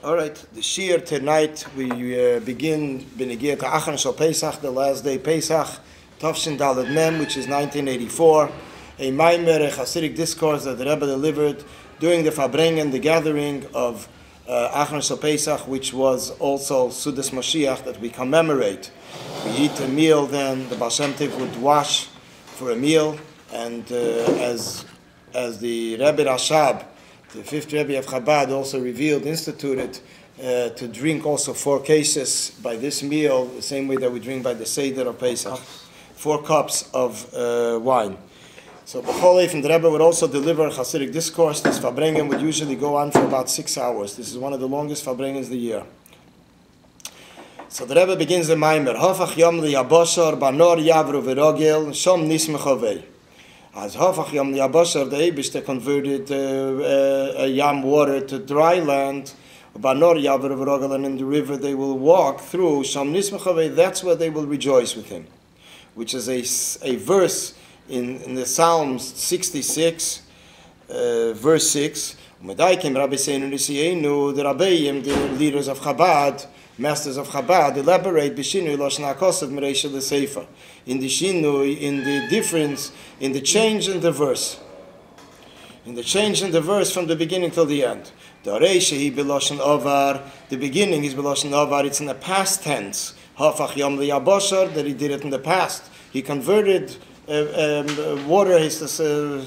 All right, the Shir tonight we begin B'Negiah to Achron Shal Pesach, the last day Pesach, Tavshin Daled Mem, which is 1984, a Maamar, a Hasidic discourse that the Rebbe delivered during the Farbrengen, the gathering of Achron Shal Pesach, which was also Sudas Mashiach that we commemorate. We eat a meal, then the Baal Shem Tov would wash for a meal, and as the Rebbe Rashab, the fifth Rebbe of Chabad, also instituted to drink also 4 cases by this meal, the same way that we drink by the Seder of Pesach, 4 cups of wine. So B'chol Eifin, the Rebbe would also deliver a Hasidic discourse. This Farbrengen would usually go on for about 6 hours. This is one of the longest Farbrengens of the year. So the Rebbe begins the Maamar. Hafach yom liyaboshar banor yavru v'rogel shom nismechavei. As Hafach Yom Yabashar, the Eibishter converted Yam water to dry land. Banor Yavar V'Rogel, and in the river they will walk through. Sham Nismechavei, that's where they will rejoice with him. Which is a verse in the Psalms 66, verse 6. Medaikim Rabbi Seinu Nisienu, the Rabbeim, the leaders of Chabad, masters of Chabad, elaborate b'shinui lashon hakosav mereisha l'seifa, in the shinui, in the difference, in the change in the verse, from the beginning till the end. The reisha he b'lashon ovar, the beginning is b'lashon ovar. It's in the past tense. Hafach yom liyaboshar, that he did it in the past. He converted water, his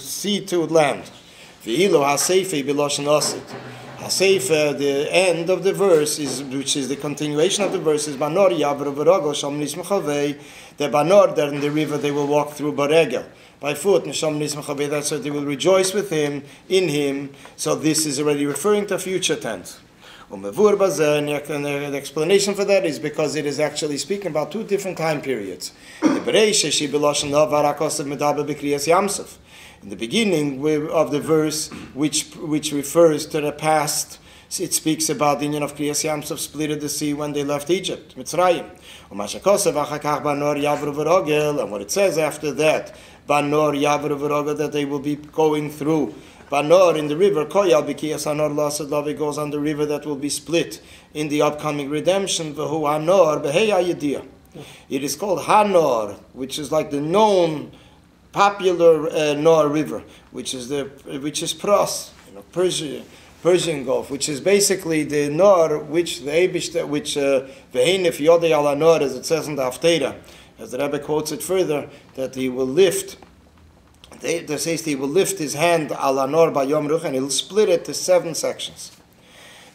sea to land. V'ilo haseifa b'lashon osid. Haseifa, the end of the verse, which is the continuation of the verse, is Banor Yavru V'Rogel Shom Nismechavei. The Banor, there in the river, they will walk through Baregel. By foot, Nishom Nismechavei, that's what they will rejoice with him, in him. So this is already referring to future tense. And the explanation for that is because it is actually speaking about 2 different time periods. The Bereisha, Shi B'Lashon Novar HaKosav Medaber B'Kriyas Yamsuf. In the beginning of the verse, which refers to the past, it speaks about the union of Kriyas Yamsuf split the sea when they left Egypt, Mitzrayim. And what it says after that, Banor Yavru V'Rogel, that they will be going through. Banor in the river, Koyal B'Kiyas Hanor Lasad Lavi goes on the river that will be split in the upcoming redemption. V'hu Hanor B'Hei HaYediyah. It is called Hanor, which is like the known popular Nor River, which is Pras, Persian Gulf, which is basically the Nor, which the Eibishter, which V'heinef Yodei Ala Nor, as it says in the Haftarah, as the Rebbe quotes it further, that he will lift. There says he will lift his hand Ala Nor by Yom Ruch, and he'll split it to 7 sections.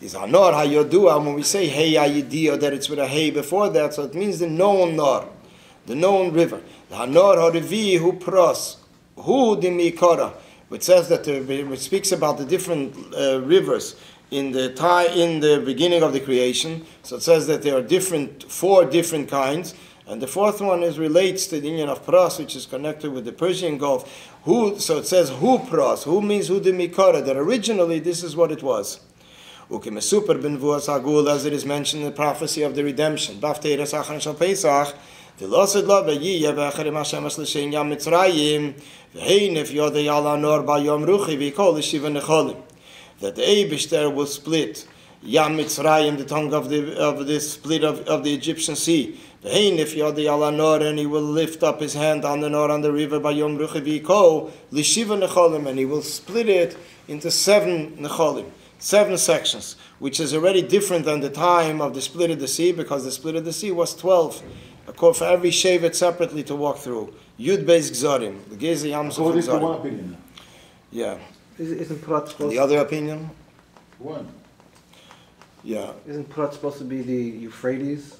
Is Hanor HaYodua, when we say Hey HaYediyah, that it's with a Hey before that, so it means the known Nor, the known river. The Hanor HaRevi Hu Pros, Hu Dimikora, which says that which speaks about the different rivers in the beginning of the creation. So it says that there are 4 different kinds, and the 4th one relates to the union of Pros, which is connected with the Persian Gulf. So it says Hu Pros, Hu means Hu Dimikora, that originally this is what it was. Ukemesuper ben Vuas Agul, as it is mentioned in the prophecy of the redemption. Bafteres Achron Shal Pesach. The Losed Lo B'Yiyah B'Acharim Hashem L'Shein Yam Mitzrayim V'Heinef Yodei Ala Nor B'Yom Ruchi V'Kol L'Shiva Necholim. That the Eibishter will split Yam Mitzrayim, the tongue of the split of the Egyptian sea. V'Heinef Yodei Ala Nor, and he will lift up his hand on the Nor on the river B'Yom Ruchi V'Kol L'Shiva Necholim, and he will split it into 7 Necholim. 7 sections, which is already different than the time of the split of the sea, because the split of the sea was 12. For every shevet separately to walk through. Yud Beis Gzorim. The Gezi Yam Suf Gzorim. So one opinion. Yeah. Isn't Prat supposed the other opinion? One. Yeah. Isn't Prat supposed to be the Euphrates?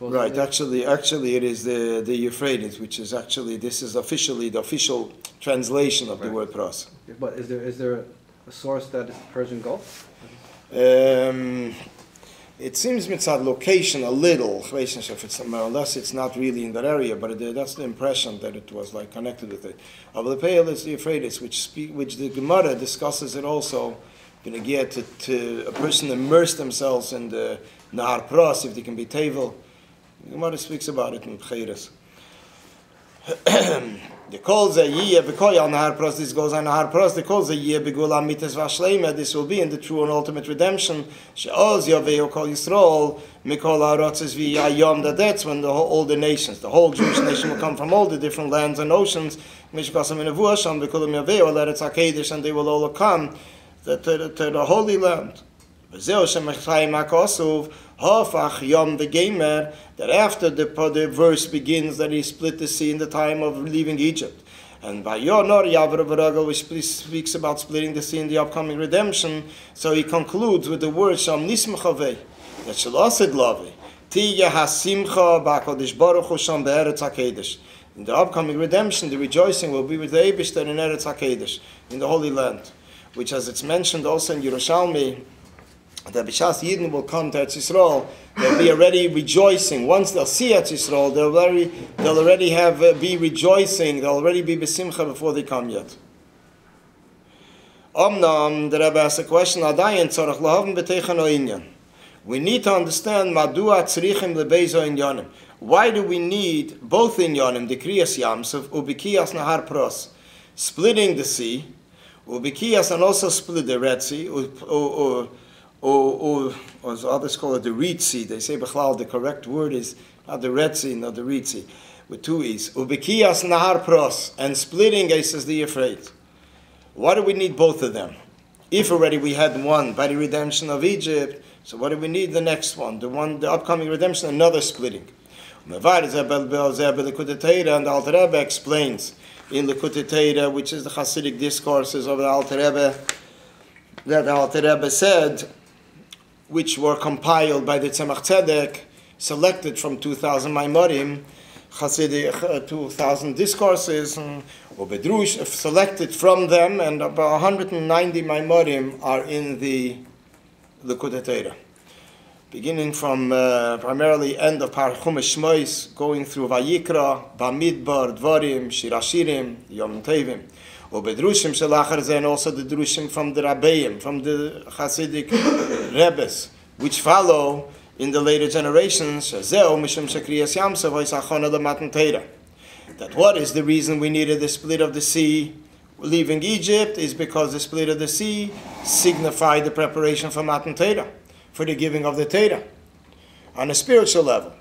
Right. Actually, it is the Euphrates, which is actually, this is officially the official translation of the word Pras. But is there a source that is the Persian Gulf? It seems mitzad location a little, unless it's not really in that area, but that's the impression that it was like connected with it. Avlepeil is the Euphrates, which the Gemara discusses it also. B'Negiah to a person immerse themselves in the Nahar Pras, if they can be tevel. The Gemara speaks about it in B'Cheres. The calls a year bekoyal nahar pros. This goes on nahar pros. The calls a year begula mitas vashleima. This will be in the true and ultimate redemption. She'oz yaveu kol Yisrael mikol ha'arotzes v'yayom. That's when all the nations, the whole Jewish nation, will come from all the different lands and oceans. Mishkasam in avuasham bekulam yaveu aletz hakedesh, and they will all come to the holy land. V'zeu shemechayim hakosuv hafach yom v'gemer. That after the verse begins that he split the sea in the time of leaving Egypt, and by Yonor Yavra V'Ragel, which speaks about splitting the sea in the upcoming redemption, so he concludes with the word Sham Nismachavei, that Shalasid Lavi Tiya Hasimcha B'Kodesh Baruch Hu Sham Be'eretz HaKedesh. In the upcoming redemption, the rejoicing will be with the Eibishter in Eretz HaKedesh, in the Holy Land, which, as it's mentioned also in Yerushalmi, that B'Shas Yidden will come to Eretz Yisrael. They'll be already rejoicing. Once they'll see Eretz Yisrael, they'll already be rejoicing. They'll already be b'simcha before they come yet. Omnam, the Rebbe asks a question. Adayin tzorach lahavim b'teichen o inyan. We need to understand madua tzrichim lebeizo inyanim. Why do we need both inyanim, the kriyas yamsuf, ubikiyas nahar pros, splitting the sea, ubikiyas, and also split the Red Sea, or as others call it, the Reed Sea. They say Bechlal, the correct word is not the Red Sea, not the Reed Sea, with two E's. Ubikiyas nahar pros, and splitting says the Euphrates. Why do we need both of them? If already we had one by the redemption of Egypt, so what do we need the next one? The upcoming redemption, another splitting. And the Alter Rebbe explains in the Likutei Torah, which is the Hasidic discourses of the Alter Rebbe, that the Alter Rebbe said, which were compiled by the Tzemach Tzedek, selected from 2,000 Maamarim, Hasidic 2,000 discourses, or Bedrush, selected from them, and about 190 Maamarim are in the Likutei Torah. Beginning from primarily end of Chumash Shmois, going through Vayikra, Bamidbar, Dvarim, Shirashirim, Yom Tevim. Bedrushim Shalachar, and also the Drushim from the Rabbeim, from the Hasidic Rebbes, which follow in the later generations. That what is the reason we needed the split of the sea leaving Egypt is because the split of the sea signified the preparation for Matan Torah, for the giving of the Torah on a spiritual level.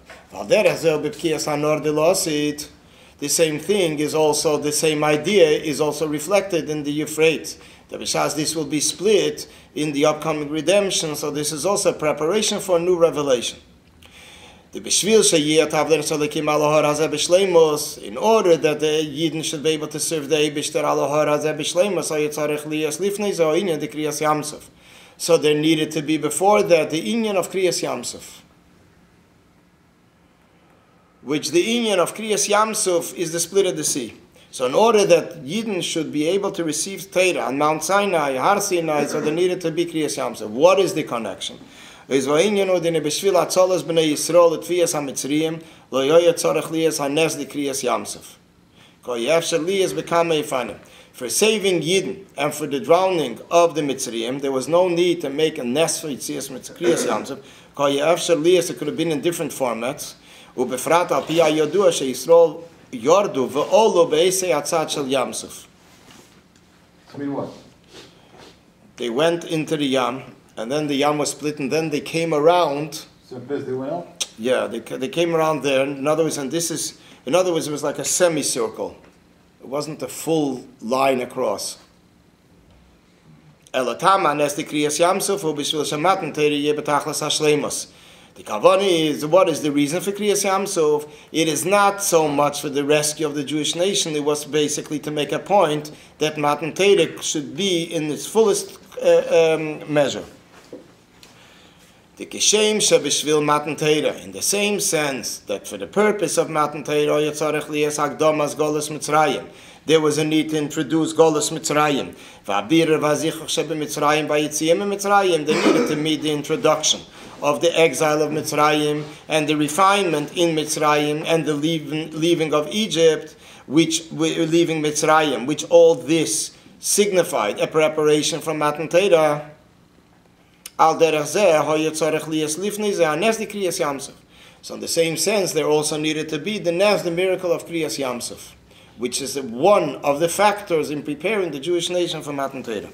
The same thing is also, the same idea is also reflected in the Euphrates. That because this will be split in the upcoming redemption, so this is also a preparation for a new revelation. In order that the Yidden should be able to serve the Eibishter so there needed to be before that the inyan of Kriyas Yamsuf, which the inyan of Kriyas Yamsuf is the split of the sea. So in order that Yidden should be able to receive Torah on Mount Sinai, Har Sinai, so there needed to be Kriyas Yamsuf. What is the connection? Is va'inyan udine b'shvil atzolas b'nei Yisrael l'tfiyas ha'mitzriyim lo yoyet tzorech liyas ha'nes di Kriyas Yamsuf. Ko yefshel liyas b'kama yifanim. For saving Yidden and for the drowning of the Mitzrayim, there was no need to make a nes for Yitzias Kriyas Yamsuf. Ko yefshel liyas, it could have been in different formats. Ubefrat al piyah yodua sheYisrael yordu ve'olu be'esei atzad shel Yamsuf. I mean what? They went into the Yam, and then the Yam was split, and then they came around. So first they went out? Yeah, they came around there. In other words, it was like a semicircle. It wasn't a full line across. Elatama nes the Kriyas Yamsuf ubishvil shematan teiri yeh betachlas hashleimus. The Kavani is, what is the reason for Kriyas Yamsuf? It is not so much for the rescue of the Jewish nation. It was basically to make a point that Matan Torah should be in its fullest measure. The Kishem Shebishvil Matan Torah, in the same sense that for the purpose of Matan Torah, Yitzarech Liyas Hagdomas Golas Mitzrayim, there was a need to introduce Golas Mitzrayim. V'abir v'azichach shebe Mitzrayim v'yitziyim Mitzrayim, they needed to meet the introduction of the exile of Mitzrayim and the refinement in Mitzrayim and the leaving of Egypt, leaving Mitzrayim, which all this signified a preparation for Matan Torah. So in the same sense, there also needed to be the miracle of Kriyas Yamsuf. which is one of the factors in preparing the Jewish nation for Matan Torah.